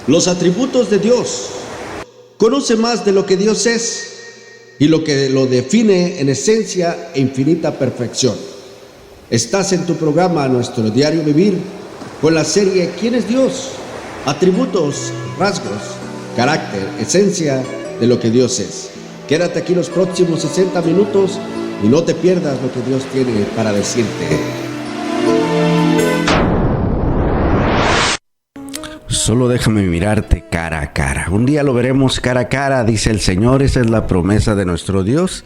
Los atributos de Dios. Conoce más de lo que Dios es y lo que lo define en esencia e infinita perfección. Estás en tu programa Nuestro Diario Vivir con la serie ¿Quién es Dios? Atributos, rasgos, carácter, esencia de lo que Dios es. Quédate aquí los próximos 60 minutos y no te pierdas lo que Dios tiene para decirte. Solo déjame mirarte cara a cara. Un día lo veremos cara a cara, dice el Señor. Esa es la promesa de nuestro Dios.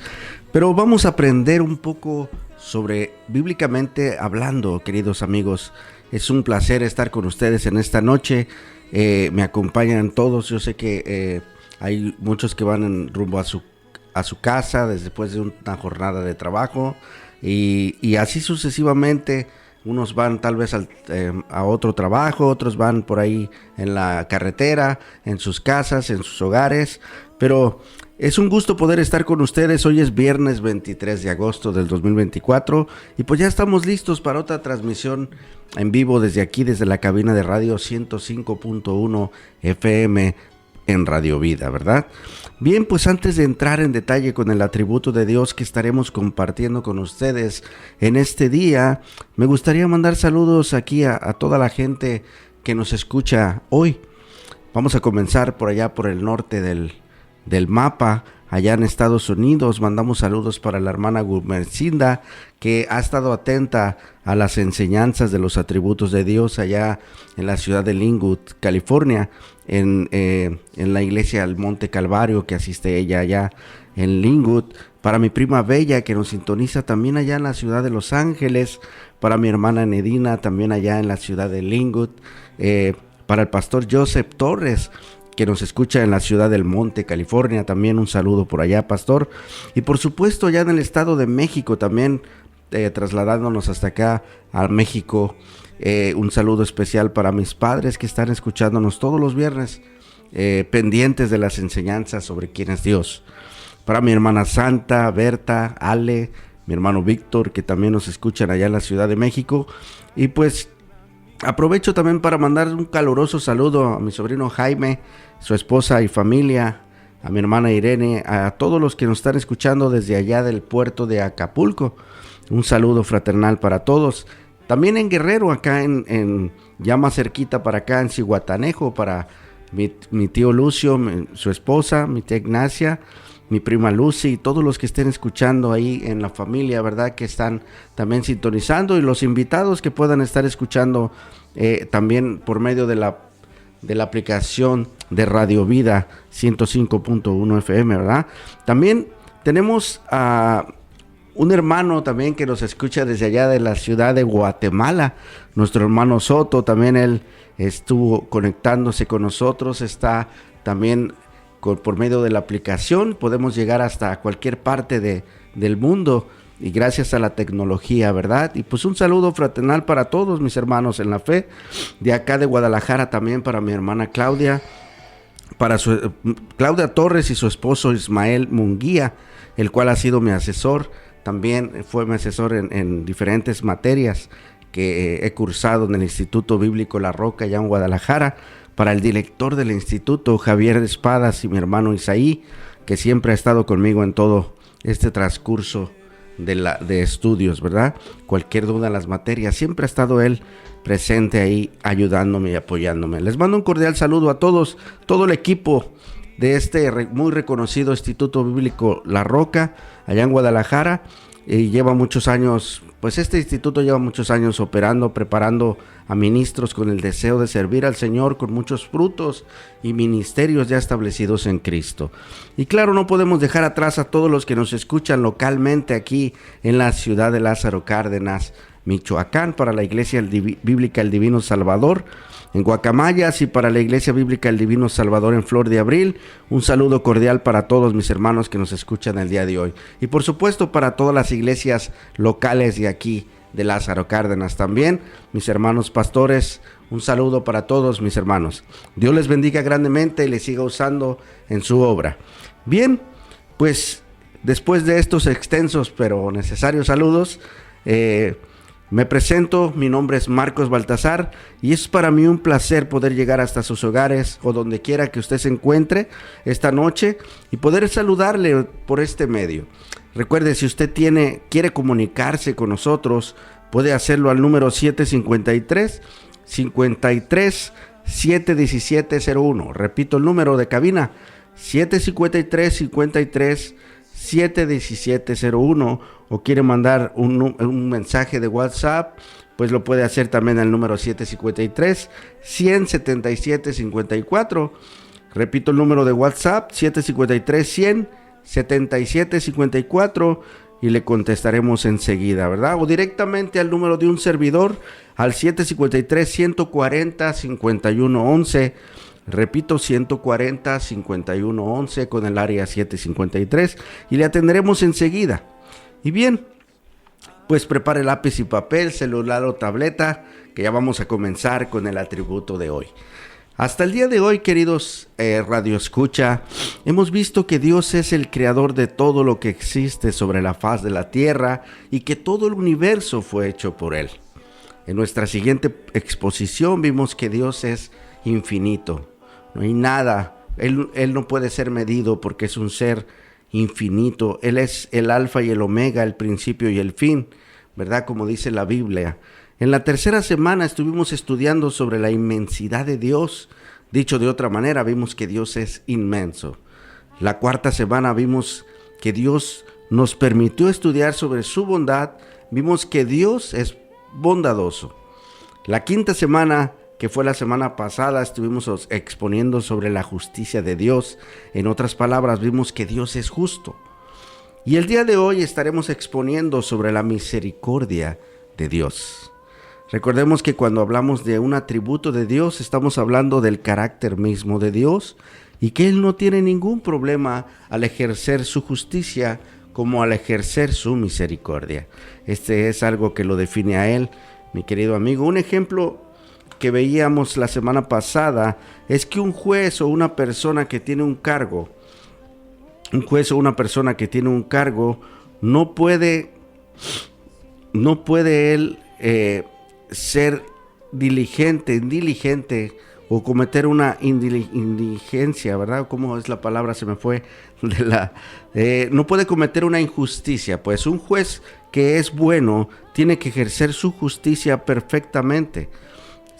Pero vamos a aprender un poco sobre, bíblicamente hablando, queridos amigos. Es un placer estar con ustedes en esta noche. Me acompañan todos. Yo sé que hay muchos que van en rumbo a su casa después de una jornada de trabajo. Y así sucesivamente. Unos van tal vez a otro trabajo, otros van por ahí en la carretera, en sus casas, en sus hogares. Pero es un gusto poder estar con ustedes. Hoy es viernes 23 de agosto del 2024 y pues ya estamos listos para otra transmisión en vivo desde aquí, desde la cabina de radio 105.1 FM en Radio Vida, ¿verdad? Bien, pues antes de entrar en detalle con el atributo de Dios que estaremos compartiendo con ustedes en este día, me gustaría mandar saludos aquí a toda la gente que nos escucha hoy. Vamos a comenzar por allá por el norte del mapa, allá en Estados Unidos. Mandamos saludos para la hermana Gumercinda, que ha estado atenta a las enseñanzas de los atributos de Dios allá en la ciudad de Linwood, California, en la iglesia del Monte Calvario, que asiste ella allá en Linwood. Para mi prima Bella, que nos sintoniza también allá en la ciudad de Los Ángeles. Para mi hermana Nedina, también allá en la ciudad de Linwood. Para el pastor Joseph Torres, que nos escucha en la ciudad del Monte, California, también un saludo por allá, pastor. Y por supuesto ya en el estado de México también, trasladándonos hasta acá a México, un saludo especial para mis padres que están escuchándonos todos los viernes, pendientes de las enseñanzas sobre quién es Dios. Para mi hermana Santa, Berta, Ale, mi hermano Víctor, que también nos escuchan allá en la Ciudad de México. Y pues aprovecho también para mandar un caluroso saludo a mi sobrino Jaime, su esposa y familia, a mi hermana Irene, a todos los que nos están escuchando desde allá del puerto de Acapulco. Un saludo fraternal para todos. También en Guerrero, acá en ya más cerquita para acá en Zihuatanejo, para mi tío Lucio, su esposa, mi tía Ignacia, mi prima Lucy, y todos los que estén escuchando ahí en la familia, ¿verdad? Que están también sintonizando, y los invitados que puedan estar escuchando también por medio de la aplicación de Radio Vida 105.1 FM, ¿verdad? También tenemos a un hermano también que nos escucha desde allá de la ciudad de Guatemala, nuestro hermano Soto. También él estuvo conectándose con nosotros, está también por medio de la aplicación. Podemos llegar hasta cualquier parte del mundo, y gracias a la tecnología, ¿verdad? Y pues un saludo fraternal para todos mis hermanos en la fe, de acá de Guadalajara también para mi hermana Claudia, para Claudia Torres y su esposo Ismael Munguía, el cual ha sido mi asesor. También fue mi asesor en diferentes materias que he cursado en el Instituto Bíblico La Roca, allá en Guadalajara. Para el director del instituto, Javier Espadas, y mi hermano Isaí, que siempre ha estado conmigo en todo este transcurso de estudios, ¿verdad? Cualquier duda en las materias, siempre ha estado él presente ahí, ayudándome y apoyándome. Les mando un cordial saludo a todos, todo el equipo de este muy reconocido Instituto Bíblico La Roca, allá en Guadalajara. Y lleva muchos años, pues este instituto lleva muchos años operando, preparando a ministros con el deseo de servir al Señor, con muchos frutos y ministerios ya establecidos en Cristo. Y claro, no podemos dejar atrás a todos los que nos escuchan localmente aquí en la ciudad de Lázaro Cárdenas, Michoacán, para la Iglesia Bíblica El Divino Salvador en Guacamayas, y para la Iglesia Bíblica El Divino Salvador en Flor de Abril. Un saludo cordial para todos mis hermanos que nos escuchan el día de hoy, y por supuesto para todas las iglesias locales de aquí de Lázaro Cárdenas también, mis hermanos pastores. Un saludo para todos mis hermanos. Dios les bendiga grandemente y les siga usando en su obra. Bien, pues después de estos extensos pero necesarios saludos, Me presento, mi nombre es Marcos Baltazar y es para mí un placer poder llegar hasta sus hogares o donde quiera que usted se encuentre esta noche y poder saludarle por este medio. Recuerde, si usted quiere comunicarse con nosotros, puede hacerlo al número 753-53-71701. Repito el número de cabina, 753-53-71701. O quiere mandar un mensaje de WhatsApp, pues lo puede hacer también al número 753-177-54. Repito el número de WhatsApp, 753-100-77-54, y le contestaremos enseguida, ¿verdad? O directamente al número de un servidor, al 753-140-5111. Repito, 140-5111 con el área 753, y le atenderemos enseguida. Y bien, pues prepare lápiz y papel, celular o tableta, que ya vamos a comenzar con el atributo de hoy. Hasta el día de hoy, queridos Radio Escucha, hemos visto que Dios es el creador de todo lo que existe sobre la faz de la tierra y que todo el universo fue hecho por Él. En nuestra siguiente exposición vimos que Dios es infinito. No hay nada, Él no puede ser medido porque es un ser infinito. Él es el alfa y el omega, el principio y el fin, ¿verdad? Como dice la Biblia. En la tercera semana estuvimos estudiando sobre la inmensidad de Dios. Dicho de otra manera, vimos que Dios es inmenso. La cuarta semana vimos que Dios nos permitió estudiar sobre su bondad. Vimos que Dios es bondadoso. La quinta semana, que fue la semana pasada, estuvimos exponiendo sobre la justicia de Dios. En otras palabras, vimos que Dios es justo. Y el día de hoy estaremos exponiendo sobre la misericordia de Dios. Recordemos que cuando hablamos de un atributo de Dios, estamos hablando del carácter mismo de Dios y que Él no tiene ningún problema al ejercer su justicia como al ejercer su misericordia. Este es algo que lo define a Él, mi querido amigo. Un ejemplo que veíamos la semana pasada es que un juez o una persona que tiene un cargo, no puede él ser diligente o cometer una indiligencia, ¿verdad? ¿Cómo es la palabra? Se me fue. No puede cometer una injusticia. Pues un juez que es bueno tiene que ejercer su justicia perfectamente.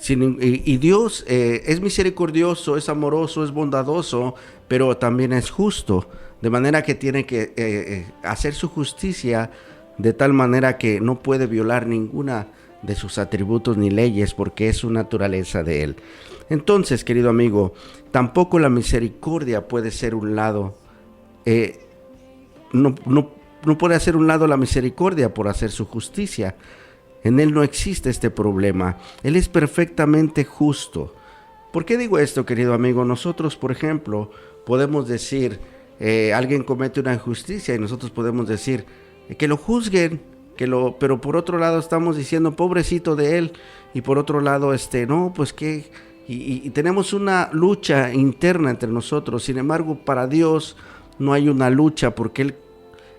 Y Dios es misericordioso, es amoroso, es bondadoso, pero también es justo. De manera que tiene que hacer su justicia de tal manera que no puede violar ninguna de sus atributos ni leyes, porque es su naturaleza de Él. Entonces, querido amigo, tampoco la misericordia puede ser un lado, no puede hacer un lado la misericordia por hacer su justicia. En Él no existe este problema. Él es perfectamente justo. ¿Por qué digo esto, querido amigo? Nosotros, por ejemplo, podemos decir, alguien comete una injusticia y nosotros podemos decir que lo juzguen, pero por otro lado estamos diciendo pobrecito de él, y por otro lado no, pues que y tenemos una lucha interna entre nosotros. Sin embargo, para Dios no hay una lucha, porque Él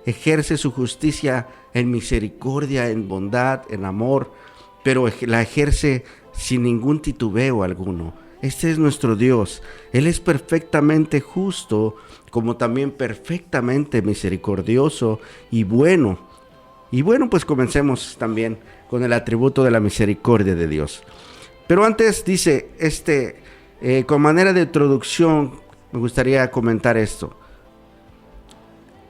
ejerce su justicia en misericordia, en bondad, en amor, pero la ejerce sin ningún titubeo alguno. Este es nuestro Dios. Él es perfectamente justo, como también perfectamente misericordioso y bueno. Y bueno, pues comencemos también con el atributo de la misericordia de Dios. Pero antes dice, con manera de introducción, me gustaría comentar esto.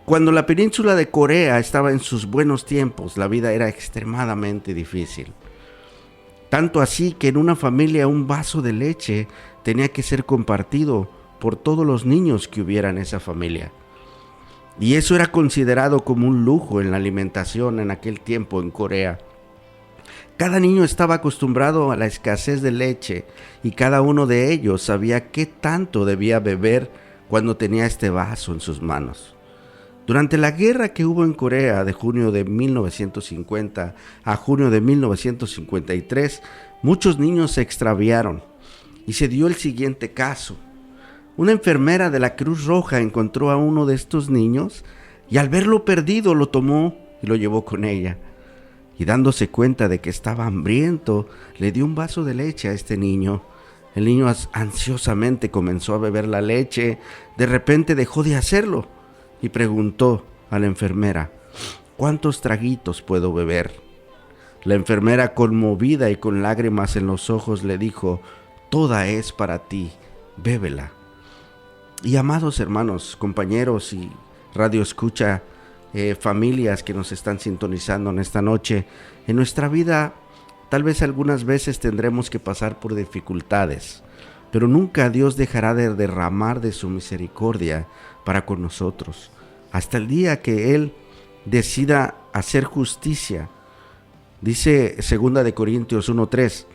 Cuando la península de Corea estaba en sus buenos tiempos, la vida era extremadamente difícil. Tanto así que en una familia un vaso de leche tenía que ser compartido por todos los niños que hubiera en esa familia. Y eso era considerado como un lujo en la alimentación en aquel tiempo en Corea. Cada niño estaba acostumbrado a la escasez de leche y cada uno de ellos sabía qué tanto debía beber cuando tenía este vaso en sus manos. Durante la guerra que hubo en Corea de junio de 1950 a junio de 1953, muchos niños se extraviaron y se dio el siguiente caso. Una enfermera de la Cruz Roja encontró a uno de estos niños y al verlo perdido lo tomó y lo llevó con ella. y dándose cuenta de que estaba hambriento, le dio un vaso de leche a este niño. El niño ansiosamente comenzó a beber la leche. De repente dejó de hacerlo y preguntó a la enfermera: ¿cuántos traguitos puedo beber? La enfermera, conmovida y con lágrimas en los ojos, le dijo: toda es para ti, bébela. Y amados hermanos, compañeros y radio escucha, familias que nos están sintonizando en esta noche, en nuestra vida tal vez algunas veces tendremos que pasar por dificultades, pero nunca Dios dejará de derramar de su misericordia para con nosotros, hasta el día que Él decida hacer justicia. Dice 2 Corintios 1:3,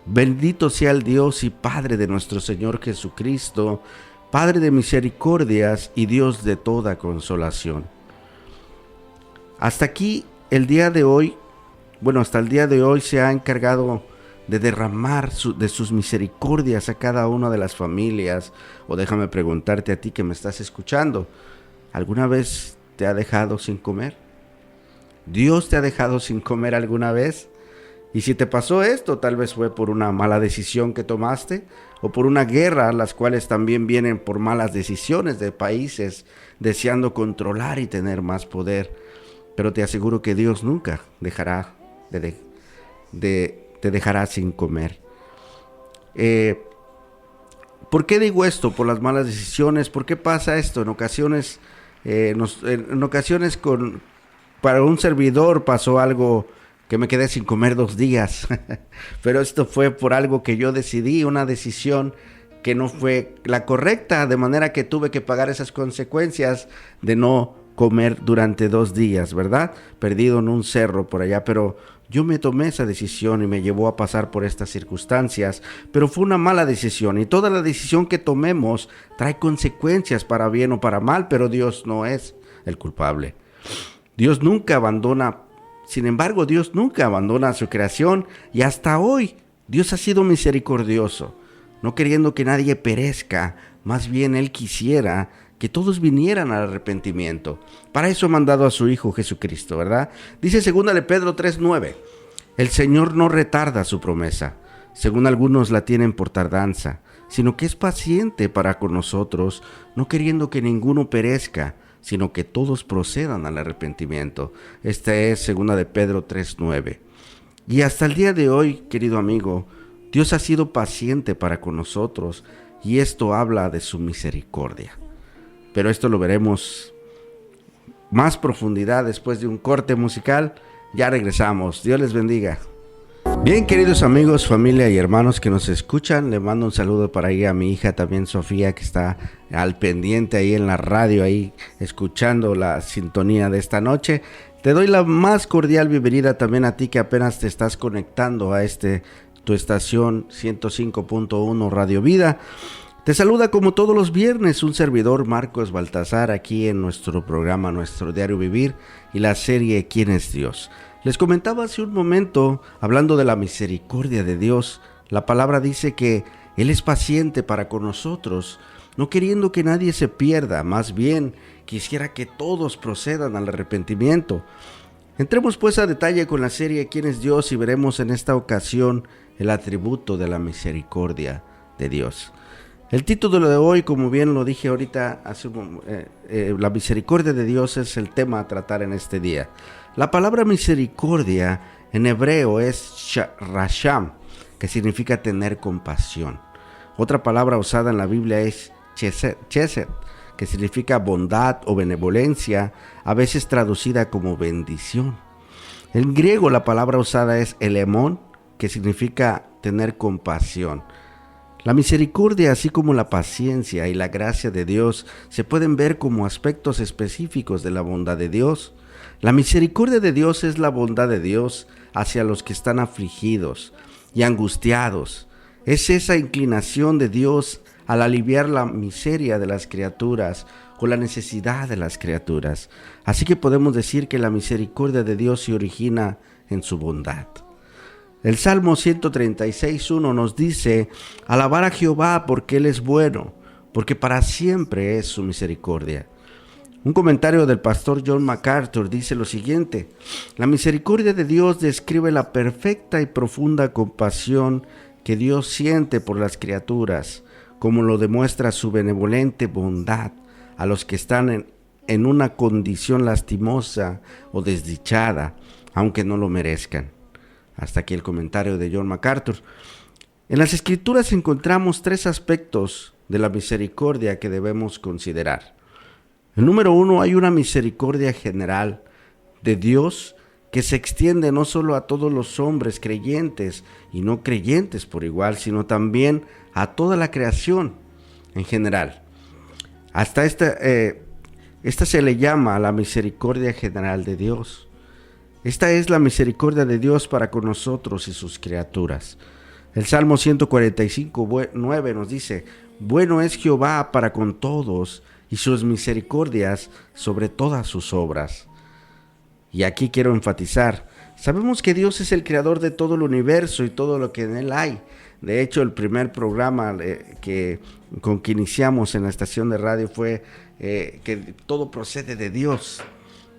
bendito sea el Dios y Padre de nuestro Señor Jesucristo, Padre de misericordias y Dios de toda consolación. Hasta aquí el día de hoy, hasta el día de hoy se ha encargado de derramar de sus misericordias a cada una de las familias. O déjame preguntarte a ti que me estás escuchando, ¿alguna vez te ha dejado sin comer? ¿Dios te ha dejado sin comer alguna vez? Y si te pasó esto, tal vez fue por una mala decisión que tomaste o por una guerra, las cuales también vienen por malas decisiones de países deseando controlar y tener más poder. Pero te aseguro que Dios nunca dejará te dejará sin comer. ¿Por qué digo esto? Por las malas decisiones. ¿Por qué pasa esto? En ocasiones, para un servidor pasó algo que me quedé sin comer 2 días. Pero esto fue por algo que yo decidí, una decisión que no fue la correcta, de manera que tuve que pagar esas consecuencias de no comer durante 2 días, ¿verdad? Perdido en un cerro por allá, pero yo me tomé esa decisión y me llevó a pasar por estas circunstancias, pero fue una mala decisión, y toda la decisión que tomemos trae consecuencias para bien o para mal, pero Dios no es el culpable. Dios nunca abandona, sin embargo, Dios nunca abandona a su creación, y hasta hoy Dios ha sido misericordioso, no queriendo que nadie perezca, más bien Él quisiera que todos vinieran al arrepentimiento. Para eso ha mandado a su Hijo Jesucristo, ¿verdad? Dice 2 de Pedro 3:9, el Señor no retarda su promesa, según algunos la tienen por tardanza, sino que es paciente para con nosotros, no queriendo que ninguno perezca, sino que todos procedan al arrepentimiento. Esta es 2 de Pedro 3:9. Y hasta el día de hoy, querido amigo, Dios ha sido paciente para con nosotros, y esto habla de su misericordia. Pero esto lo veremos más profundidad después de un corte musical. Ya regresamos. Dios les bendiga. Bien, queridos amigos, familia y hermanos que nos escuchan, le mando un saludo para ahí a mi hija también, Sofía, que está al pendiente ahí en la radio, ahí escuchando la sintonía de esta noche. Te doy la más cordial bienvenida también a ti que apenas te estás conectando a tu estación 105.1 Radio Vida. Te saluda como todos los viernes un servidor, Marcos Baltasar, aquí en nuestro programa, nuestro diario vivir y la serie ¿Quién es Dios? Les comentaba hace un momento, hablando de la misericordia de Dios, la palabra dice que Él es paciente para con nosotros, no queriendo que nadie se pierda, más bien quisiera que todos procedan al arrepentimiento. Entremos pues a detalle con la serie ¿Quién es Dios? Y veremos en esta ocasión el atributo de la misericordia de Dios. El título de hoy, como bien lo dije ahorita, la misericordia de Dios es el tema a tratar en este día. La palabra misericordia en hebreo es rasham, que significa tener compasión. Otra palabra usada en la Biblia es chesed, que significa bondad o benevolencia, a veces traducida como bendición. En griego la palabra usada es elemón, que significa tener compasión. La misericordia, así como la paciencia y la gracia de Dios, se pueden ver como aspectos específicos de la bondad de Dios. La misericordia de Dios es la bondad de Dios hacia los que están afligidos y angustiados. Es esa inclinación de Dios al aliviar la miseria de las criaturas o la necesidad de las criaturas. Así que podemos decir que la misericordia de Dios se origina en su bondad. El Salmo 136:1 nos dice: alabar a Jehová porque Él es bueno, porque para siempre es su misericordia. Un comentario del pastor John MacArthur dice lo siguiente: la misericordia de Dios describe la perfecta y profunda compasión que Dios siente por las criaturas, como lo demuestra su benevolente bondad a los que están en una condición lastimosa o desdichada, aunque no lo merezcan. Hasta aquí el comentario de John MacArthur. En las Escrituras encontramos 3 aspectos de la misericordia que debemos considerar. El número 1, hay una misericordia general de Dios que se extiende no solo a todos los hombres creyentes y no creyentes por igual, sino también a toda la creación en general. Hasta esta se le llama la misericordia general de Dios. Esta es la misericordia de Dios para con nosotros y sus criaturas. El Salmo 145:9 nos dice: bueno es Jehová para con todos, y sus misericordias sobre todas sus obras. Y aquí quiero enfatizar, sabemos que Dios es el creador de todo el universo y todo lo que en él hay. De hecho, el primer programa con que iniciamos en la estación de radio fue que todo procede de Dios,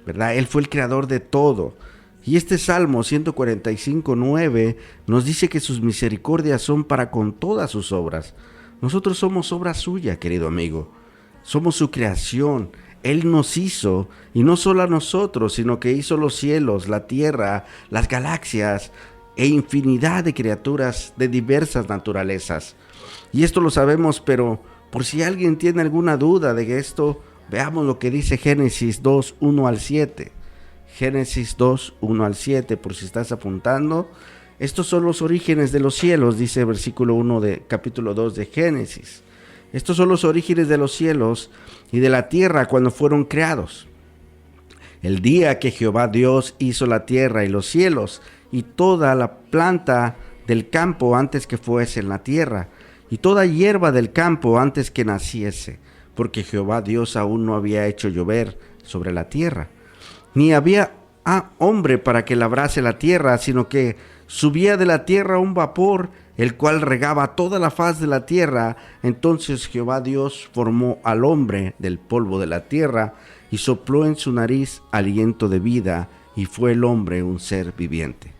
¿verdad? Él fue el creador de todo. Y este Salmo 145:9 nos dice que sus misericordias son para con todas sus obras. Nosotros somos obra suya, querido amigo. Somos su creación. Él nos hizo, y no solo a nosotros, sino que hizo los cielos, la tierra, las galaxias e infinidad de criaturas de diversas naturalezas. Y esto lo sabemos, pero por si alguien tiene alguna duda de esto, veamos lo que dice Génesis 2:1-7. Génesis 2:1-7, por si estás apuntando. Estos son los orígenes de los cielos, dice versículo 1 de capítulo 2 de Génesis. Estos son los orígenes de los cielos y de la tierra cuando fueron creados. El día que Jehová Dios hizo la tierra y los cielos y toda la planta del campo antes que fuese en la tierra, y toda hierba del campo antes que naciese, porque Jehová Dios aún no había hecho llover sobre la tierra, ni había hombre para que labrase la tierra, sino que subía de la tierra un vapor, el cual regaba toda la faz de la tierra. Entonces Jehová Dios formó al hombre del polvo de la tierra y sopló en su nariz aliento de vida, y fue el hombre un ser viviente.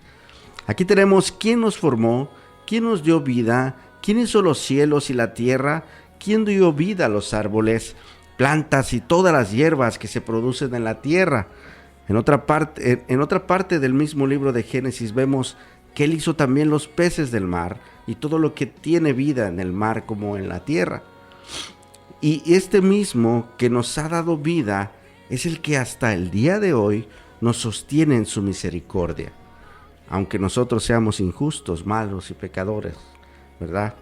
Aquí tenemos quién nos formó, quién nos dio vida, quién hizo los cielos y la tierra, quién dio vida a los árboles, plantas y todas las hierbas que se producen en la tierra. En otra parte del mismo libro de Génesis vemos que Él hizo también los peces del mar y todo lo que tiene vida en el mar como en la tierra. Y este mismo que nos ha dado vida es el que hasta el día de hoy nos sostiene en su misericordia. Aunque nosotros seamos injustos, malos y pecadores, ¿verdad?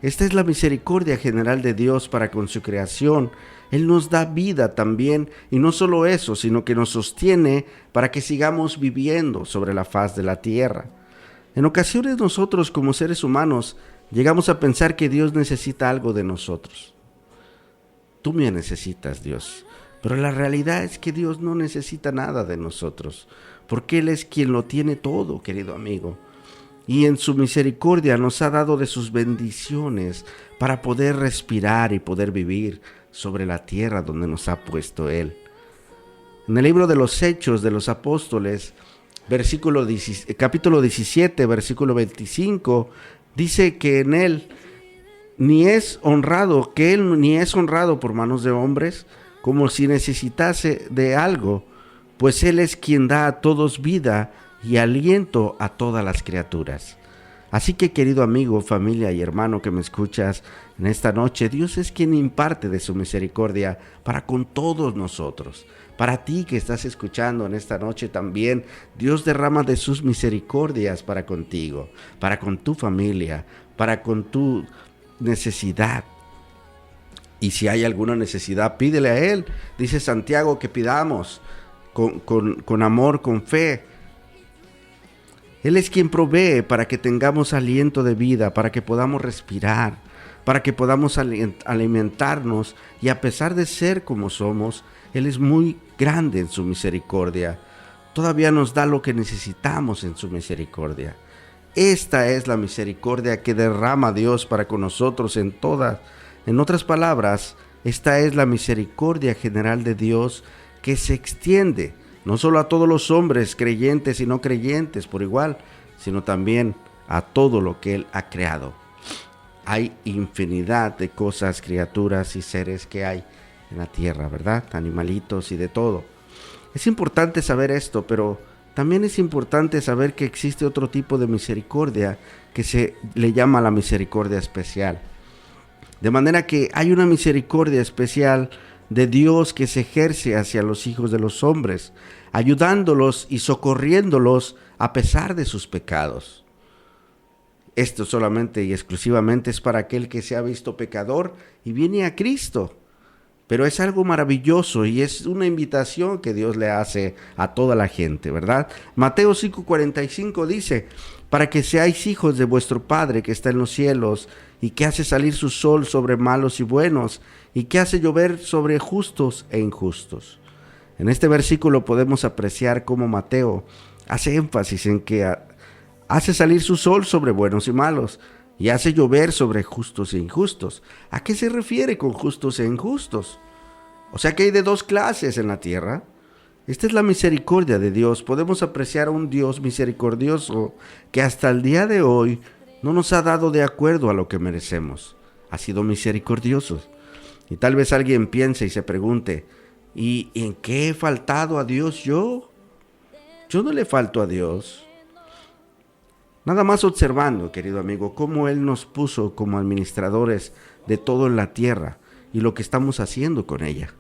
Esta es la misericordia general de Dios para con su creación. Él nos da vida también, y no solo eso, sino que nos sostiene para que sigamos viviendo sobre la faz de la tierra. En ocasiones nosotros como seres humanos llegamos a pensar que Dios necesita algo de nosotros. Tú me necesitas, Dios, pero la realidad es que Dios no necesita nada de nosotros, porque Él es quien lo tiene todo, querido amigo. Y en su misericordia nos ha dado de sus bendiciones para poder respirar y poder vivir sobre la tierra donde nos ha puesto Él. En el libro de los Hechos de los Apóstoles, capítulo 17, versículo 25, dice que en Él ni es honrado por manos de hombres, como si necesitase de algo, pues Él es quien da a todos vida y aliento a todas las criaturas. Así que, querido amigo, familia y hermano que me escuchas en esta noche, Dios es quien imparte de su misericordia para con todos nosotros. Para ti que estás escuchando en esta noche también, Dios derrama de sus misericordias para contigo, para con tu familia, para con tu necesidad. Y si hay alguna necesidad, pídele a Él. Dice Santiago que pidamos con amor, con fe. Él es quien provee para que tengamos aliento de vida, para que podamos respirar, para que podamos alimentarnos, y a pesar de ser como somos, Él es muy grande en su misericordia. Todavía nos da lo que necesitamos en su misericordia. Esta es la misericordia que derrama Dios para con nosotros en otras palabras, esta es la misericordia general de Dios que se extiende no solo a todos los hombres creyentes y no creyentes por igual, sino también a todo lo que Él ha creado. Hay infinidad de cosas, criaturas y seres que hay en la tierra, ¿verdad? Animalitos y de todo. Es importante saber esto, pero también es importante saber que existe otro tipo de misericordia que se le llama la misericordia especial. De manera que hay una misericordia especial de Dios que se ejerce hacia los hijos de los hombres, ayudándolos y socorriéndolos a pesar de sus pecados. Esto solamente y exclusivamente es para aquel que se ha visto pecador y viene a Cristo. Pero es algo maravilloso y es una invitación que Dios le hace a toda la gente, ¿verdad? Mateo 5:45 dice: para que seáis hijos de vuestro Padre que está en los cielos, y que hace salir su sol sobre malos y buenos, y que hace llover sobre justos e injustos. En este versículo podemos apreciar cómo Mateo hace énfasis en que hace salir su sol sobre buenos y malos, y hace llover sobre justos e injustos. ¿A qué se refiere con justos e injustos? O sea que hay de dos clases en la tierra. Esta es la misericordia de Dios. Podemos apreciar a un Dios misericordioso que hasta el día de hoy no nos ha dado de acuerdo a lo que merecemos. Ha sido misericordioso. Y tal vez alguien piense y se pregunte: ¿y en qué he faltado a Dios yo? Yo no le falto a Dios. Nada más observando, querido amigo, cómo Él nos puso como administradores de todo en la tierra y lo que estamos haciendo con ella.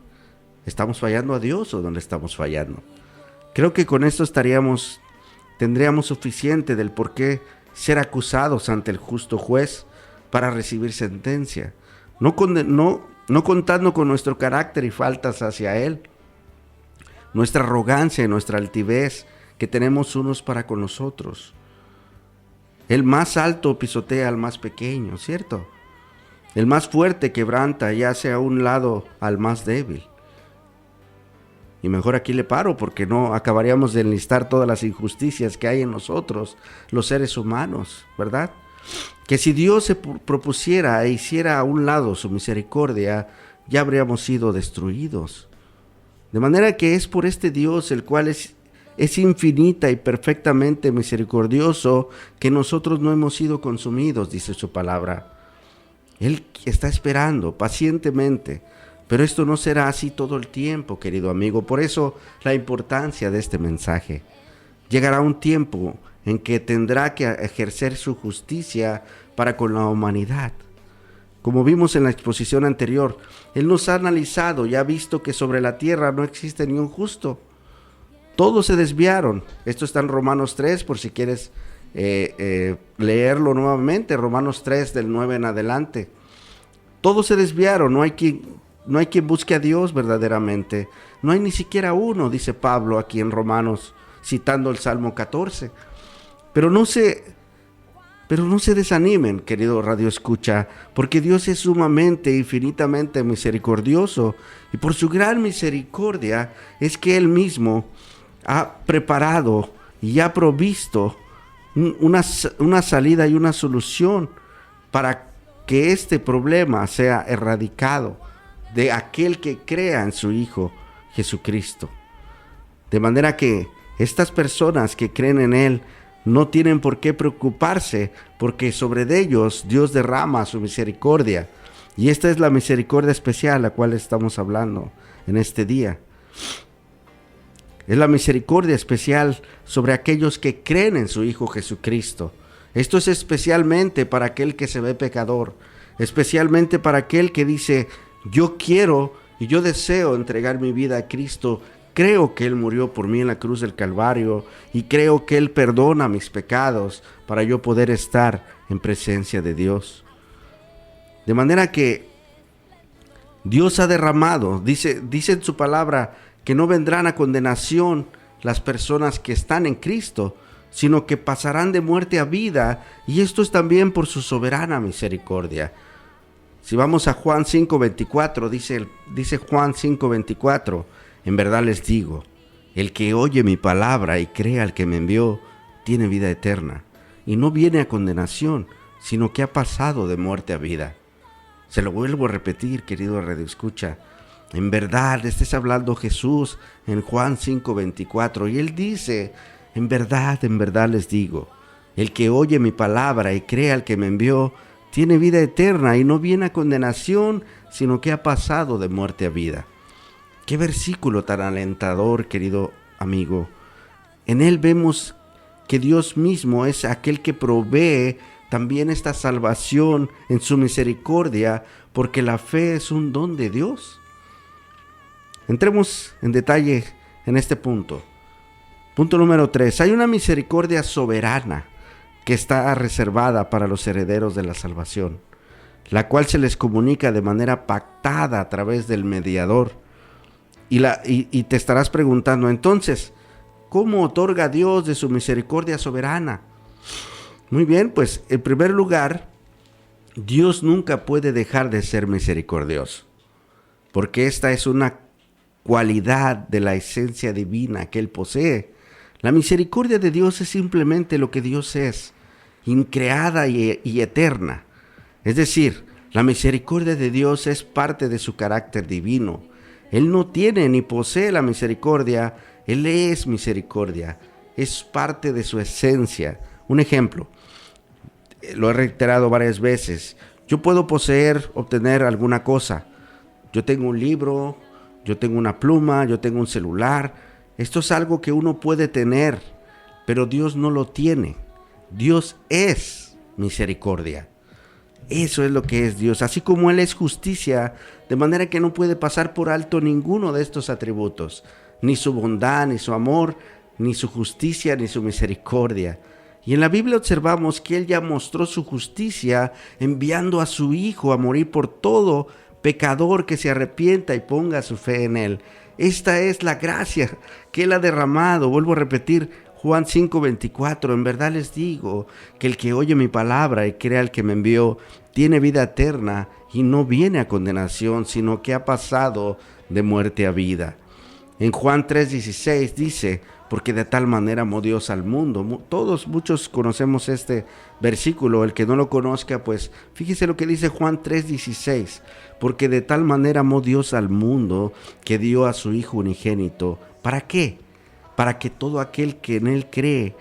¿Estamos fallando a Dios o dónde estamos fallando? Creo que con esto tendríamos suficiente del por qué ser acusados ante el justo juez para recibir sentencia, no contando con nuestro carácter y faltas hacia Él, nuestra arrogancia y nuestra altivez que tenemos unos para con los otros. El más alto pisotea al más pequeño, ¿cierto? El más fuerte quebranta y hace a un lado al más débil. Y mejor aquí le paro, porque no acabaríamos de enlistar todas las injusticias que hay en nosotros, los seres humanos, ¿verdad? Que si Dios se propusiera e hiciera a un lado su misericordia, ya habríamos sido destruidos. De manera que es por este Dios, el cual es infinita y perfectamente misericordioso, que nosotros no hemos sido consumidos, dice su palabra. Él está esperando pacientemente, pero esto no será así todo el tiempo, querido amigo. Por eso la importancia de este mensaje. Llegará un tiempo en que tendrá que ejercer su justicia para con la humanidad. Como vimos en la exposición anterior, Él nos ha analizado y ha visto que sobre la tierra no existe ni un justo. Todos se desviaron. Esto está en Romanos 3, por si quieres leerlo nuevamente. Romanos 3, del 9 en adelante. Todos se desviaron. No hay quien busque a Dios verdaderamente. No hay ni siquiera uno, dice Pablo aquí en Romanos, citando el Salmo 14. Pero no se desanimen, querido Radio Escucha, porque Dios es sumamente, infinitamente misericordioso. Y por su gran misericordia es que Él mismo ha preparado y ha provisto una salida y una solución para que este problema sea erradicado de aquel que crea en su Hijo Jesucristo. De manera que estas personas que creen en Él no tienen por qué preocuparse, porque sobre ellos Dios derrama su misericordia. Y esta es la misericordia especial a la cual estamos hablando en este día. Es la misericordia especial sobre aquellos que creen en su Hijo Jesucristo. Esto es especialmente para aquel que se ve pecador, especialmente para aquel que dice: yo quiero y yo deseo entregar mi vida a Cristo. Creo que Él murió por mí en la cruz del Calvario y creo que Él perdona mis pecados para yo poder estar en presencia de Dios. De manera que Dios ha derramado, dice en su palabra, que no vendrán a condenación las personas que están en Cristo, sino que pasarán de muerte a vida, y esto es también por su soberana misericordia. Si vamos a Juan 5:24, dice Juan 5:24, en verdad les digo, el que oye mi palabra y cree al que me envió, tiene vida eterna, y no viene a condenación, sino que ha pasado de muerte a vida. Se lo vuelvo a repetir, querido radioescucha. En verdad, estés hablando Jesús en Juan 5:24, y Él dice, en verdad les digo, el que oye mi palabra y cree al que me envió, tiene vida eterna y no viene a condenación, sino que ha pasado de muerte a vida. Qué versículo tan alentador, querido amigo. En él vemos que Dios mismo es aquel que provee también esta salvación en su misericordia, porque la fe es un don de Dios. Entremos en detalle en este punto. Punto número 3. Hay una misericordia soberana que está reservada para los herederos de la salvación, la cual se les comunica de manera pactada a través del mediador. Y te estarás preguntando, entonces, ¿cómo otorga Dios de su misericordia soberana? Muy bien, pues en primer lugar, Dios nunca puede dejar de ser misericordioso, porque esta es una cualidad de la esencia divina que Él posee. La misericordia de Dios es simplemente lo que Dios es, increada y eterna. Es decir, la misericordia de Dios es parte de su carácter divino. Él no tiene ni posee la misericordia, Él es misericordia, es parte de su esencia. Un ejemplo, lo he reiterado varias veces, yo puedo obtener alguna cosa. Yo tengo un libro, yo tengo una pluma, yo tengo un celular. Esto es algo que uno puede tener, pero Dios no lo tiene. Dios es misericordia. Eso es lo que es Dios, así como Él es justicia, de manera que no puede pasar por alto ninguno de estos atributos, ni su bondad, ni su amor, ni su justicia, ni su misericordia. Y en la Biblia observamos que Él ya mostró su justicia enviando a su Hijo a morir por todo pecador que se arrepienta y ponga su fe en Él. Esta es la gracia que Él ha derramado. Vuelvo a repetir, Juan 5:24, en verdad les digo que el que oye mi palabra y cree al que me envió, tiene vida eterna y no viene a condenación, sino que ha pasado de muerte a vida. En Juan 3:16 dice, porque de tal manera amó Dios al mundo. Muchos conocemos este versículo. El que no lo conozca, pues fíjese lo que dice Juan 3:16, porque de tal manera amó Dios al mundo que dio a su Hijo unigénito. ¿Para qué? Para que todo aquel que en Él cree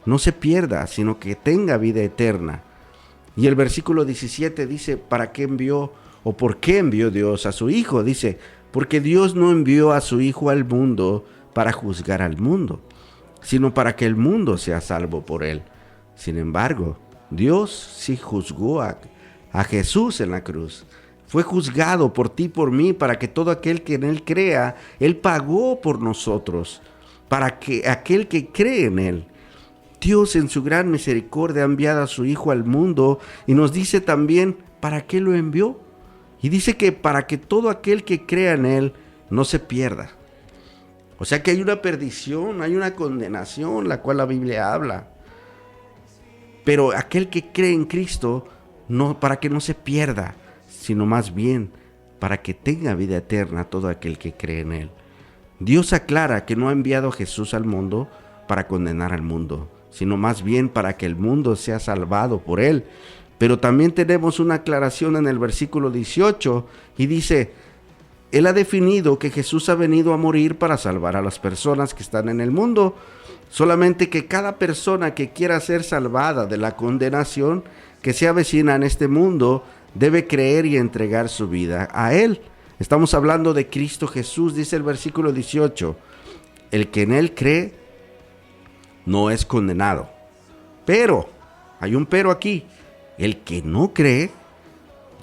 no se pierda, sino que tenga vida eterna. Y el versículo 17 dice, ¿para qué envió o por qué envió Dios a su Hijo? Dice, porque Dios no envió a su Hijo al mundo para juzgar al mundo, sino para que el mundo sea salvo por Él. Sin embargo, Dios sí juzgó a Jesús en la cruz. Fue juzgado por ti y por mí, para que todo aquel que en Él crea, Él pagó por nosotros, para que aquel que cree en Él. Dios en su gran misericordia ha enviado a su Hijo al mundo, y nos dice también para qué lo envió. Y dice que para que todo aquel que crea en Él no se pierda. O sea que hay una perdición, hay una condenación, la cual la Biblia habla. Pero aquel que cree en Cristo, no para que no se pierda, sino más bien para que tenga vida eterna todo aquel que cree en Él. Dios aclara que no ha enviado a Jesús al mundo para condenar al mundo, sino más bien para que el mundo sea salvado por Él. Pero también tenemos una aclaración en el versículo 18 y dice, Él ha definido que Jesús ha venido a morir para salvar a las personas que están en el mundo, solamente que cada persona que quiera ser salvada de la condenación que se avecina en este mundo debe creer y entregar su vida a Él. Estamos hablando de Cristo Jesús, dice el versículo 18. El que en Él cree no es condenado. Pero, hay un pero aquí. El que no cree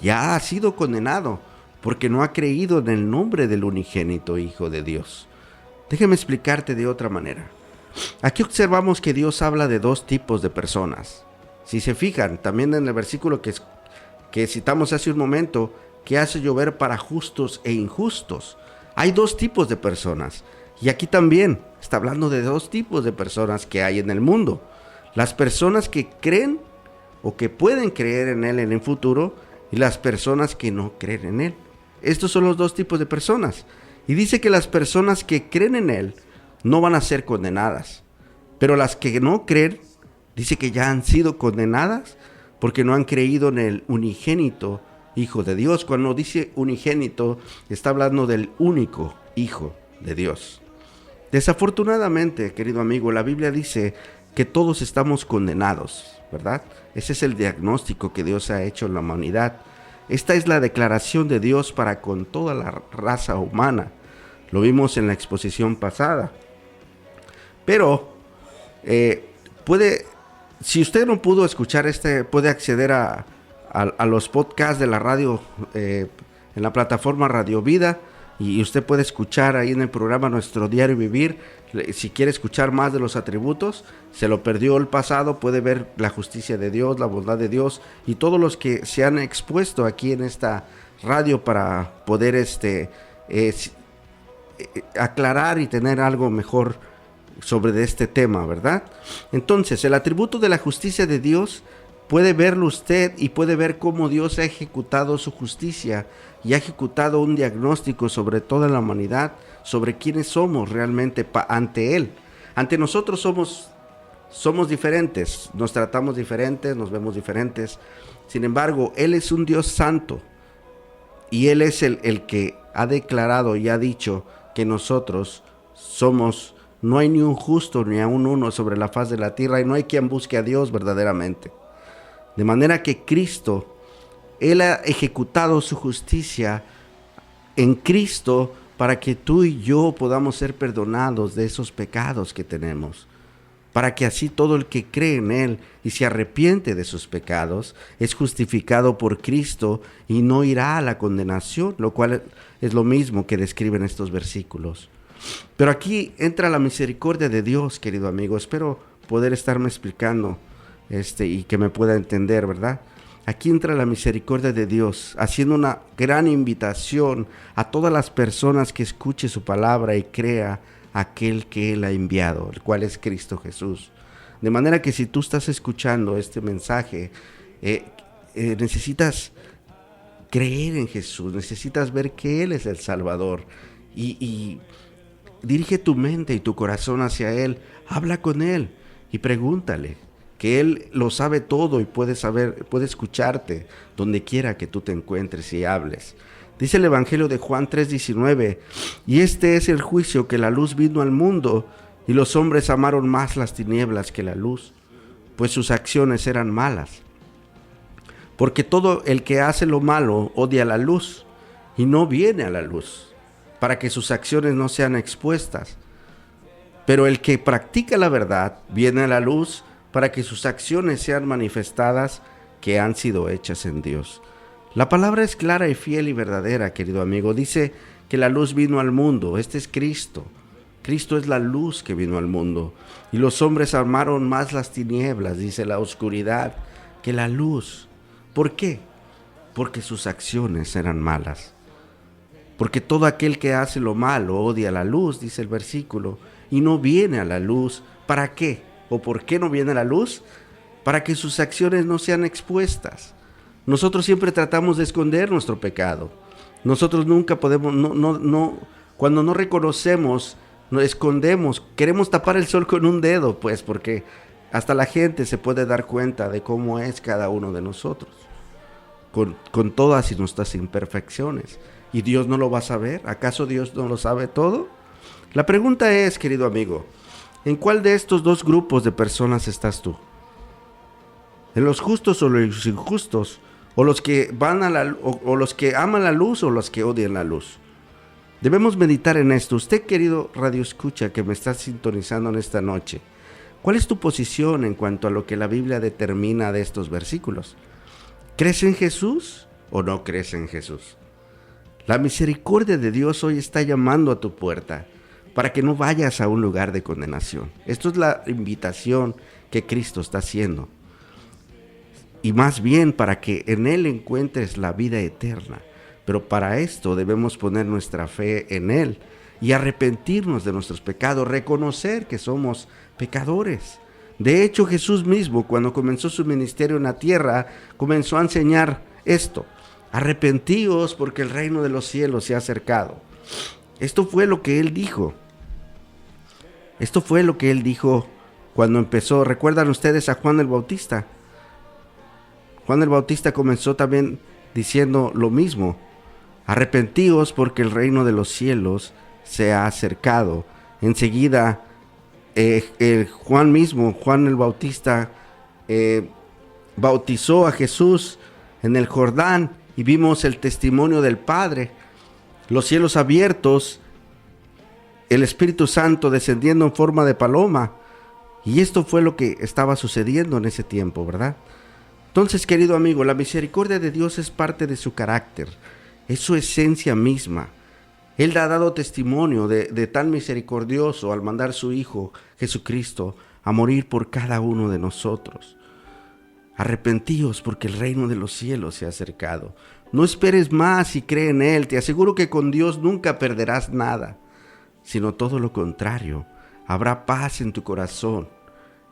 ya ha sido condenado, porque no ha creído en el nombre del unigénito Hijo de Dios. Déjeme explicarte de otra manera. Aquí observamos que Dios habla de dos tipos de personas. Si se fijan, también en el versículo que citamos hace un momento, que hace llover para justos e injustos. Hay dos tipos de personas. Y aquí también está hablando de dos tipos de personas que hay en el mundo. Las personas que creen o que pueden creer en Él en el futuro, y las personas que no creen en Él. Estos son los dos tipos de personas. Y dice que las personas que creen en Él no van a ser condenadas. Pero las que no creen, dice que ya han sido condenadas porque no han creído en el unigénito Hijo de Dios. Cuando dice unigénito, está hablando del único Hijo de Dios. Desafortunadamente, querido amigo, la Biblia dice que todos estamos condenados, ¿verdad? Ese es el diagnóstico que Dios ha hecho en la humanidad. Esta es la declaración de Dios para con toda la raza humana. Lo vimos en la exposición pasada. Pero si usted no pudo escuchar puede acceder a los podcasts de la radio en la plataforma Radio Vida, y usted puede escuchar ahí en el programa Nuestro Diario Vivir. Si quiere escuchar más de los atributos, se lo perdió el pasado, puede ver la justicia de Dios, la bondad de Dios y todos los que se han expuesto aquí en esta radio para poder aclarar y tener algo mejor sobre este tema, ¿verdad? Entonces, el atributo de la justicia de Dios puede verlo usted y puede ver cómo Dios ha ejecutado su justicia y ha ejecutado un diagnóstico sobre toda la humanidad, sobre quiénes somos realmente ante Él. Ante nosotros somos diferentes, nos tratamos diferentes, nos vemos diferentes. Sin embargo, Él es un Dios santo y Él es el que ha declarado y ha dicho que nosotros no hay ni un justo ni aun uno sobre la faz de la tierra, y no hay quien busque a Dios verdaderamente. De manera que Cristo, Él ha ejecutado su justicia en Cristo para que tú y yo podamos ser perdonados de esos pecados que tenemos. Para que así todo el que cree en Él y se arrepiente de sus pecados es justificado por Cristo y no irá a la condenación, lo cual es lo mismo que describen estos versículos. Pero aquí entra la misericordia de Dios, querido amigo. Espero poder estarme explicando y que me pueda entender, ¿verdad? Aquí entra la misericordia de Dios, haciendo una gran invitación a todas las personas que escuche su palabra y crea aquel que Él ha enviado, el cual es Cristo Jesús. De manera que si tú estás escuchando este mensaje, necesitas creer en Jesús, necesitas ver que Él es el Salvador, y dirige tu mente y tu corazón hacia Él, habla con Él y pregúntale, que Él lo sabe todo y puede escucharte donde quiera que tú te encuentres y hables. Dice el Evangelio de Juan 3:19, y este es el juicio, que la luz vino al mundo, y los hombres amaron más las tinieblas que la luz, pues sus acciones eran malas. Porque todo el que hace lo malo odia la luz, y no viene a la luz, para que sus acciones no sean expuestas. Pero el que practica la verdad viene a la luz, para que sus acciones sean manifestadas, que han sido hechas en Dios. La palabra es clara y fiel y verdadera, querido amigo. Dice que la luz vino al mundo. Este es Cristo. Cristo es la luz que vino al mundo. Y los hombres amaron más las tinieblas, dice, la oscuridad, que la luz. ¿Por qué? Porque sus acciones eran malas. Porque todo aquel que hace lo malo odia la luz, dice el versículo, y no viene a la luz. ¿Para qué? ¿O por qué no viene a la luz? Para que sus acciones no sean expuestas. Nosotros siempre tratamos de esconder nuestro pecado. Nosotros nunca podemos, cuando no reconocemos, nos escondemos, queremos tapar el sol con un dedo, pues, porque hasta la gente se puede dar cuenta de cómo es cada uno de nosotros, con todas nuestras imperfecciones. ¿Y Dios no lo va a saber? ¿Acaso Dios no lo sabe todo? La pregunta es, querido amigo, ¿en cuál de estos dos grupos de personas estás tú? ¿En los justos o los injustos? ¿O los que o los que aman la luz o los que odian la luz? Debemos meditar en esto. Usted, querido Radio Escucha, que me está sintonizando en esta noche, ¿cuál es tu posición en cuanto a lo que la Biblia determina de estos versículos? ¿Crees en Jesús o no crees en Jesús? La misericordia de Dios hoy está llamando a tu puerta para que no vayas a un lugar de condenación. Esto es la invitación que Cristo está haciendo. Y más bien para que en Él encuentres la vida eterna. Pero para esto debemos poner nuestra fe en Él y arrepentirnos de nuestros pecados, reconocer que somos pecadores. De hecho, Jesús mismo, cuando comenzó su ministerio en la tierra, comenzó a enseñar esto: arrepentíos porque el reino de los cielos se ha acercado. Esto fue lo que Él dijo. Esto fue lo que Él dijo cuando empezó. ¿Recuerdan ustedes a Juan el Bautista? Juan el Bautista comenzó también diciendo lo mismo: arrepentíos porque el reino de los cielos se ha acercado. Enseguida Juan el Bautista, bautizó a Jesús en el Jordán y vimos el testimonio del Padre, los cielos abiertos, el Espíritu Santo descendiendo en forma de paloma. Y esto fue lo que estaba sucediendo en ese tiempo, ¿verdad? Entonces, querido amigo, la misericordia de Dios es parte de su carácter, es su esencia misma. Él ha dado testimonio de tan misericordioso al mandar su Hijo Jesucristo a morir por cada uno de nosotros. Arrepentíos porque el reino de los cielos se ha acercado. No esperes más y cree en Él. Te aseguro que con Dios nunca perderás nada, sino todo lo contrario. Habrá paz en tu corazón.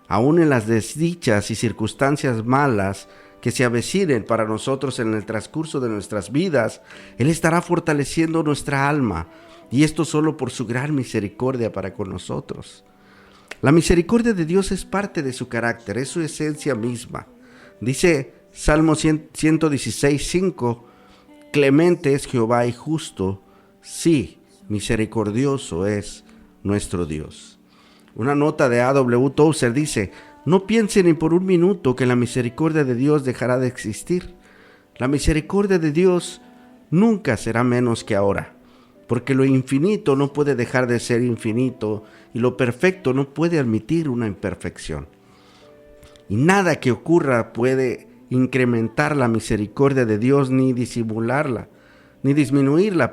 Aún en las desdichas y circunstancias malas que se avecinen para nosotros en el transcurso de nuestras vidas, Él estará fortaleciendo nuestra alma, y esto solo por su gran misericordia para con nosotros. La misericordia de Dios es parte de su carácter, es su esencia misma. Dice Salmo 116:5, clemente es Jehová y justo, sí, misericordioso es nuestro Dios. Una nota de A.W. Tozer dice: no piensen ni por un minuto que la misericordia de Dios dejará de existir. La misericordia de Dios nunca será menos que ahora, porque lo infinito no puede dejar de ser infinito y lo perfecto no puede admitir una imperfección. Y nada que ocurra puede incrementar la misericordia de Dios, ni disimularla, ni disminuirla,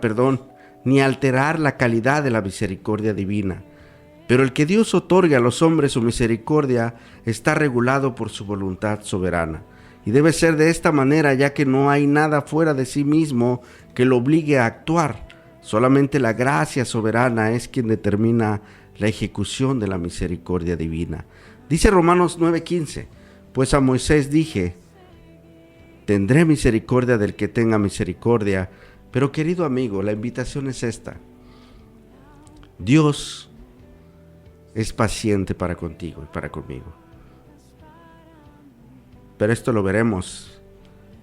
ni alterar la calidad de la misericordia divina. Pero el que Dios otorga a los hombres su misericordia está regulado por su voluntad soberana. Y debe ser de esta manera, ya que no hay nada fuera de sí mismo que lo obligue a actuar. Solamente la gracia soberana es quien determina la ejecución de la misericordia divina. Dice Romanos 9:15, pues a Moisés dije: tendré misericordia del que tenga misericordia. Pero querido amigo, la invitación es esta: Dios es paciente para contigo y para conmigo. Pero esto lo veremos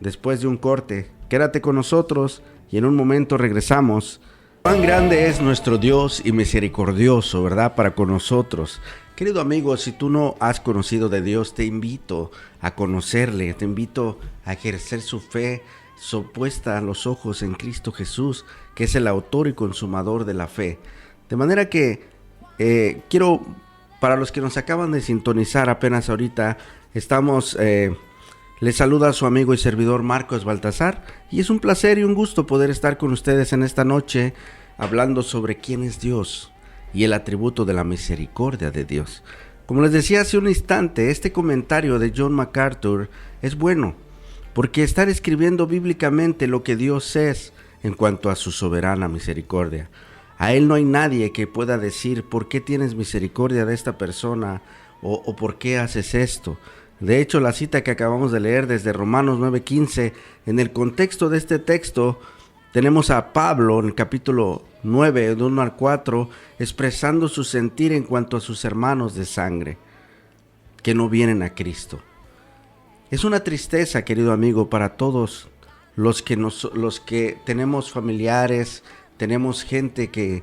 después de un corte. Quédate con nosotros y en un momento regresamos. Cuán grande es nuestro Dios y misericordioso, ¿verdad? Para con nosotros. Querido amigo, si tú no has conocido de Dios, te invito a conocerle, te invito a ejercer su fe puesta a los ojos en Cristo Jesús, que es el autor y consumador de la fe. De manera que quiero, para los que nos acaban de sintonizar apenas ahorita, les saluda a su amigo y servidor Marcos Baltasar, y es un placer y un gusto poder estar con ustedes en esta noche hablando sobre quién es Dios y el atributo de la misericordia de Dios. Como les decía hace un instante, este comentario de John MacArthur es bueno, porque está escribiendo bíblicamente lo que Dios es en cuanto a su soberana misericordia. A Él no hay nadie que pueda decir por qué tienes misericordia de esta persona o por qué haces esto. De hecho, la cita que acabamos de leer desde Romanos 9:15, en el contexto de este texto, tenemos a Pablo en el capítulo 9, de 1 al 4, expresando su sentir en cuanto a sus hermanos de sangre, que no vienen a Cristo. Es una tristeza, querido amigo, para todos los que tenemos familiares, tenemos gente que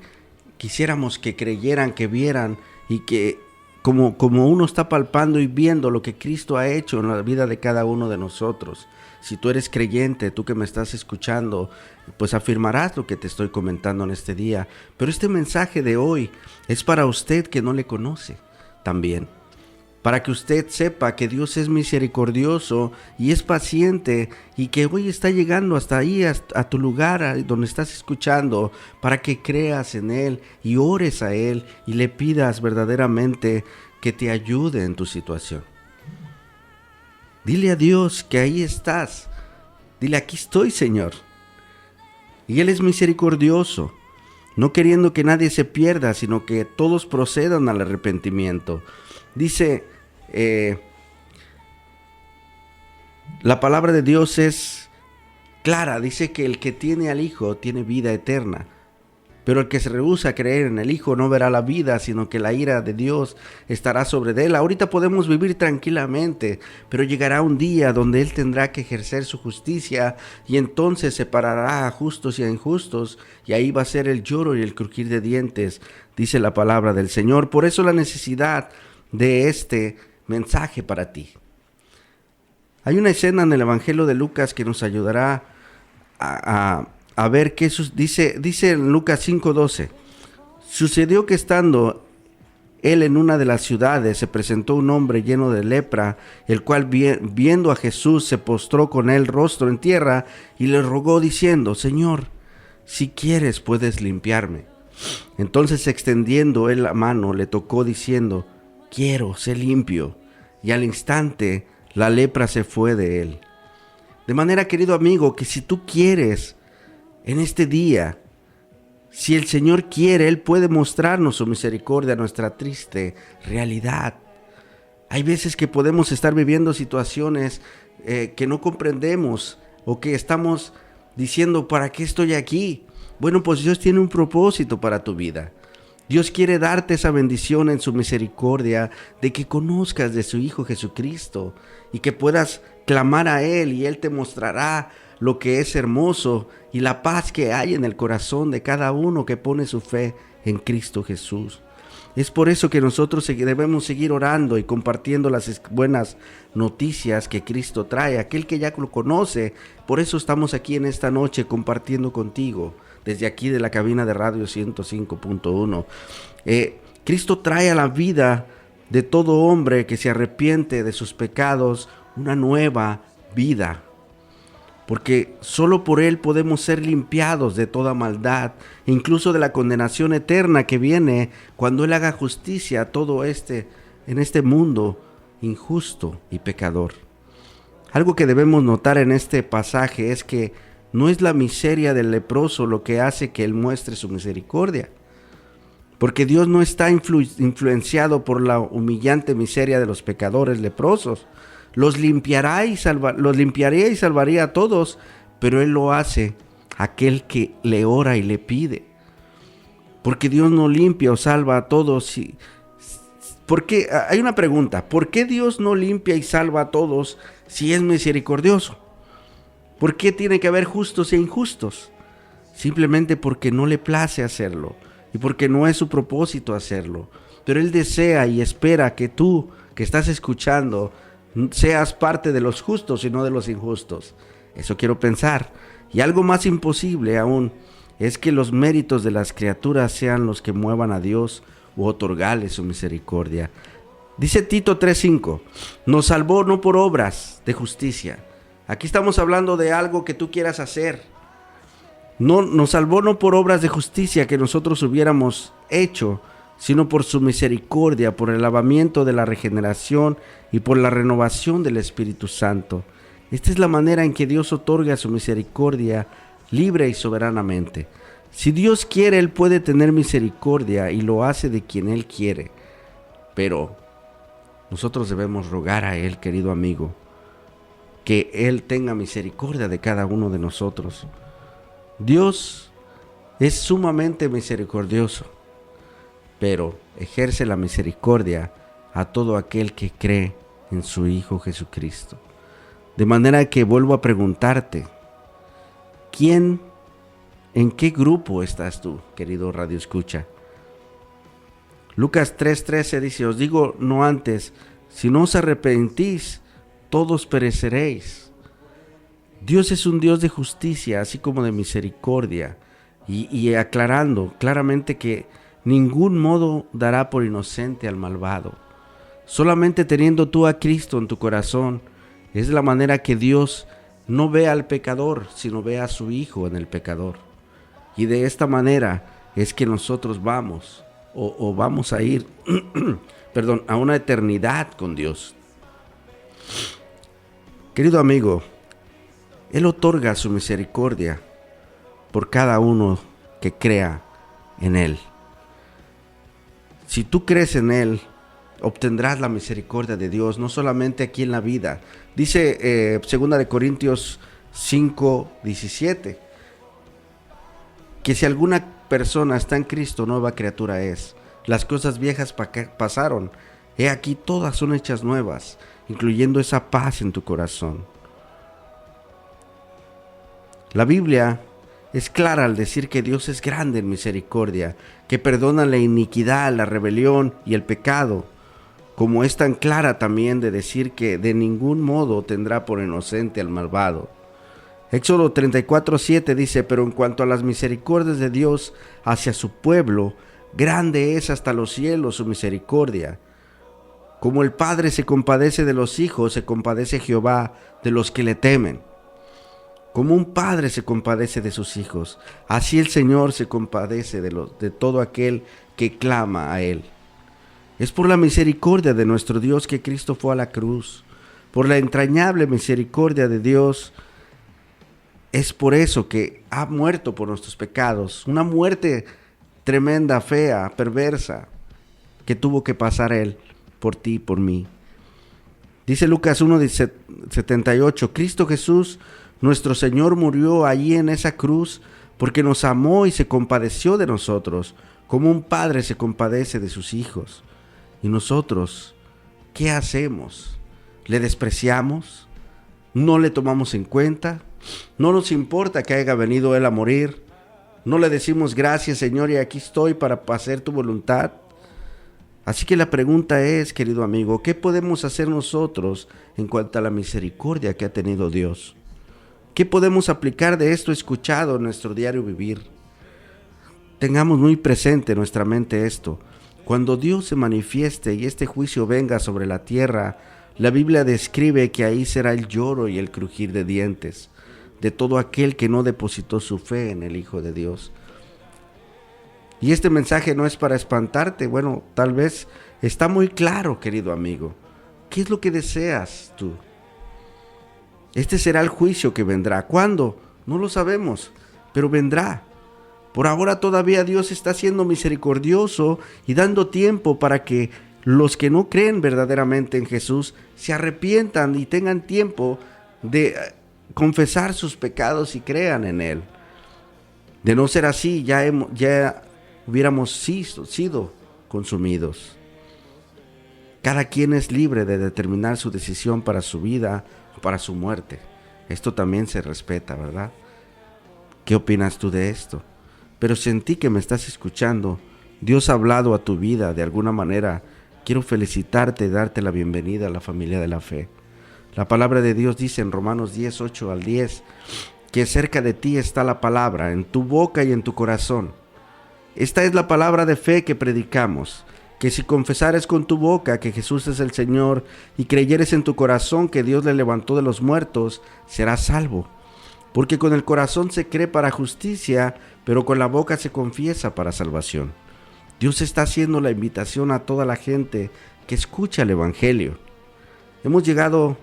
quisiéramos que creyeran, que vieran, y que como uno está palpando y viendo lo que Cristo ha hecho en la vida de cada uno de nosotros. Si tú eres creyente, tú que me estás escuchando, pues afirmarás lo que te estoy comentando en este día. Pero este mensaje de hoy es para usted que no le conoce también. Para que usted sepa que Dios es misericordioso y es paciente, y que hoy está llegando hasta ahí, a tu lugar donde estás escuchando, para que creas en Él y ores a Él y le pidas verdaderamente que te ayude en tu situación. Dile a Dios que ahí estás. Dile: aquí estoy, Señor. Y Él es misericordioso, no queriendo que nadie se pierda, sino que todos procedan al arrepentimiento. Dice, la palabra de Dios es clara, dice que el que tiene al Hijo tiene vida eterna. Pero el que se rehúsa a creer en el Hijo no verá la vida, sino que la ira de Dios estará sobre él. Ahorita podemos vivir tranquilamente, pero llegará un día donde Él tendrá que ejercer su justicia y entonces separará a justos y a injustos, y ahí va a ser el lloro y el crujir de dientes, dice la palabra del Señor. Por eso la necesidad de este mensaje para ti. Hay una escena en el Evangelio de Lucas que nos ayudará a ver qué dice en Lucas 5:12. Sucedió que estando él en una de las ciudades, se presentó un hombre lleno de lepra, el cual viendo a Jesús se postró con él rostro en tierra y le rogó diciendo: Señor, si quieres puedes limpiarme. Entonces extendiendo él la mano le tocó diciendo: quiero, sé limpio. Y al instante la lepra se fue de él. De manera, querido amigo, que si tú quieres en este día, si el Señor quiere, Él puede mostrarnos su misericordia a nuestra triste realidad. Hay veces que podemos estar viviendo situaciones que no comprendemos o que estamos diciendo: ¿para qué estoy aquí? Bueno, pues Dios tiene un propósito para tu vida. Dios quiere darte esa bendición en su misericordia de que conozcas de su Hijo Jesucristo y que puedas clamar a Él y Él te mostrará lo que es hermoso y la paz que hay en el corazón de cada uno que pone su fe en Cristo Jesús. Es por eso que nosotros debemos seguir orando y compartiendo las buenas noticias que Cristo trae, aquel que ya lo conoce. Por eso estamos aquí en esta noche compartiendo contigo, desde aquí de la cabina de Radio 105.1. Cristo trae a la vida de todo hombre que se arrepiente de sus pecados una nueva vida. Porque solo por Él podemos ser limpiados de toda maldad, incluso de la condenación eterna que viene cuando Él haga justicia a todo en este mundo injusto y pecador. Algo que debemos notar en este pasaje es que no es la miseria del leproso lo que hace que Él muestre su misericordia, porque Dios no está influenciado por la humillante miseria de los pecadores leprosos. Los limpiaría y salvaría a todos, pero Él lo hace aquel que le ora y le pide. Porque Dios no limpia o salva a todos. Porque hay una pregunta: ¿por qué Dios no limpia y salva a todos si es misericordioso? ¿Por qué tiene que haber justos e injustos? Simplemente porque no le place hacerlo y porque no es su propósito hacerlo. Pero Él desea y espera que tú, que estás escuchando, seas parte de los justos y no de los injustos. Eso quiero pensar. Y algo más imposible aún es que los méritos de las criaturas sean los que muevan a Dios u otorgarle su misericordia. Dice Tito 3:5: nos salvó no por obras de justicia. Aquí estamos hablando de algo que tú quieras hacer. No, nos salvó no por obras de justicia que nosotros hubiéramos hecho, sino por su misericordia, por el lavamiento de la regeneración y por la renovación del Espíritu Santo. Esta es la manera en que Dios otorga su misericordia libre y soberanamente. Si Dios quiere, Él puede tener misericordia y lo hace de quien Él quiere. Pero nosotros debemos rogar a Él, querido amigo, que Él tenga misericordia de cada uno de nosotros. Dios es sumamente misericordioso, pero ejerce la misericordia a todo aquel que cree en su Hijo Jesucristo. De manera que vuelvo a preguntarte: ¿en qué grupo estás tú, querido Radio Escucha? Lucas 3:13 dice: os digo no antes, si no os arrepentís, todos pereceréis. Dios es un Dios de justicia, así como de misericordia, y aclarando claramente que ningún modo dará por inocente al malvado. Solamente teniendo tú a Cristo en tu corazón, es la manera que Dios no ve al pecador, sino ve a su Hijo en el pecador. Y de esta manera es que nosotros vamos a ir a una eternidad con Dios. Querido amigo, Él otorga su misericordia por cada uno que crea en Él. Si tú crees en Él, obtendrás la misericordia de Dios, no solamente aquí en la vida. Dice 2 Corintios 5:17: que si alguna persona está en Cristo, nueva criatura es. Las cosas viejas pasaron, he aquí todas son hechas nuevas, incluyendo esa paz en tu corazón. La Biblia es clara al decir que Dios es grande en misericordia, que perdona la iniquidad, la rebelión y el pecado, como es tan clara también de decir que de ningún modo tendrá por inocente al malvado. Éxodo 34:7 dice: pero en cuanto a las misericordias de Dios hacia su pueblo, grande es hasta los cielos su misericordia. Como el Padre se compadece de los hijos, se compadece Jehová de los que le temen. Como un padre se compadece de sus hijos, así el Señor se compadece de todo aquel que clama a Él. Es por la misericordia de nuestro Dios que Cristo fue a la cruz. Por la entrañable misericordia de Dios, es por eso que ha muerto por nuestros pecados. Una muerte tremenda, fea, perversa, que tuvo que pasar Él por ti y por mí. Dice Lucas 1:78, Cristo Jesús, nuestro Señor, murió allí en esa cruz porque nos amó y se compadeció de nosotros, como un padre se compadece de sus hijos. ¿Y nosotros qué hacemos? ¿Le despreciamos? ¿No le tomamos en cuenta? ¿No nos importa que haya venido Él a morir? ¿No le decimos gracias, Señor, y aquí estoy para hacer tu voluntad? Así que la pregunta es, querido amigo, ¿qué podemos hacer nosotros en cuanto a la misericordia que ha tenido Dios? ¿Qué podemos aplicar de esto escuchado en nuestro diario vivir? Tengamos muy presente en nuestra mente esto. Cuando Dios se manifieste y este juicio venga sobre la tierra, la Biblia describe que ahí será el lloro y el crujir de dientes de todo aquel que no depositó su fe en el Hijo de Dios. Y este mensaje no es para espantarte. Bueno, tal vez está muy claro, querido amigo. ¿Qué es lo que deseas tú? Este será el juicio que vendrá. ¿Cuándo? No lo sabemos, pero vendrá. Por ahora todavía Dios está siendo misericordioso y dando tiempo para que los que no creen verdaderamente en Jesús se arrepientan y tengan tiempo de confesar sus pecados y crean en Él. De no ser así, ya hubiéramos sido consumidos. Cada quien es libre de determinar su decisión para su vida o para su muerte. Esto también se respeta, ¿verdad? ¿Qué opinas tú de esto? Pero sentí que me estás escuchando. Dios ha hablado a tu vida de alguna manera. Quiero felicitarte y darte la bienvenida a la familia de la fe. La palabra de Dios dice en Romanos 10:8-10 que cerca de ti está la palabra, en tu boca y en tu corazón. Esta es la palabra de fe que predicamos, que si confesares con tu boca que Jesús es el Señor y creyeres en tu corazón que Dios le levantó de los muertos, serás salvo. Porque con el corazón se cree para justicia, pero con la boca se confiesa para salvación. Dios está haciendo la invitación a toda la gente que escucha el Evangelio. Hemos llegado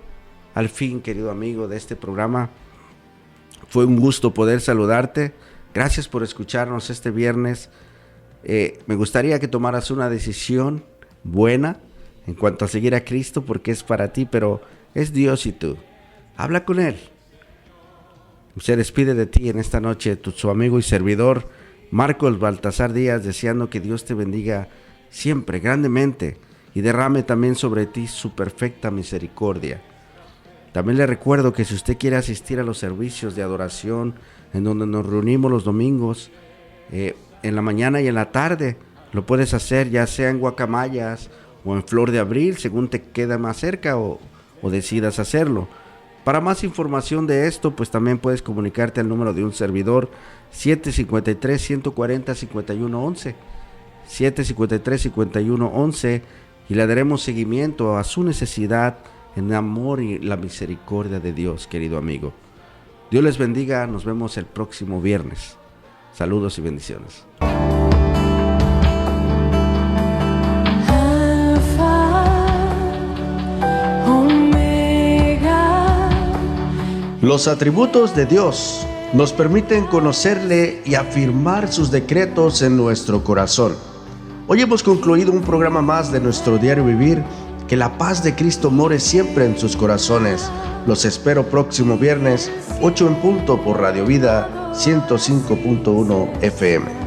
al fin, querido amigo, de este programa. Fue un gusto poder saludarte. Gracias por escucharnos este viernes. Me gustaría que tomaras una decisión buena en cuanto a seguir a Cristo, porque es para ti, pero es Dios y tú. Habla con Él. Se despide de ti en esta noche su amigo y servidor Marcos Baltasar Díaz, deseando que Dios te bendiga siempre grandemente y derrame también sobre ti su perfecta misericordia. También le recuerdo que si usted quiere asistir a los servicios de adoración en donde nos reunimos los domingos, en la mañana y en la tarde, lo puedes hacer ya sea en Guacamayas o en Flor de Abril, según te queda más cerca o decidas hacerlo. Para más información de esto, pues también puedes comunicarte al número de un servidor 753-140-5111, 753-5111, y le daremos seguimiento a su necesidad en amor y la misericordia de Dios, querido amigo. Dios les bendiga, nos vemos el próximo viernes. Saludos y bendiciones. Los atributos de Dios nos permiten conocerle y afirmar sus decretos en nuestro corazón. Hoy hemos concluido un programa más de nuestro diario vivir. Que la paz de Cristo more siempre en sus corazones. Los espero próximo viernes, 8 en punto por Radio Vida 105.1 FM.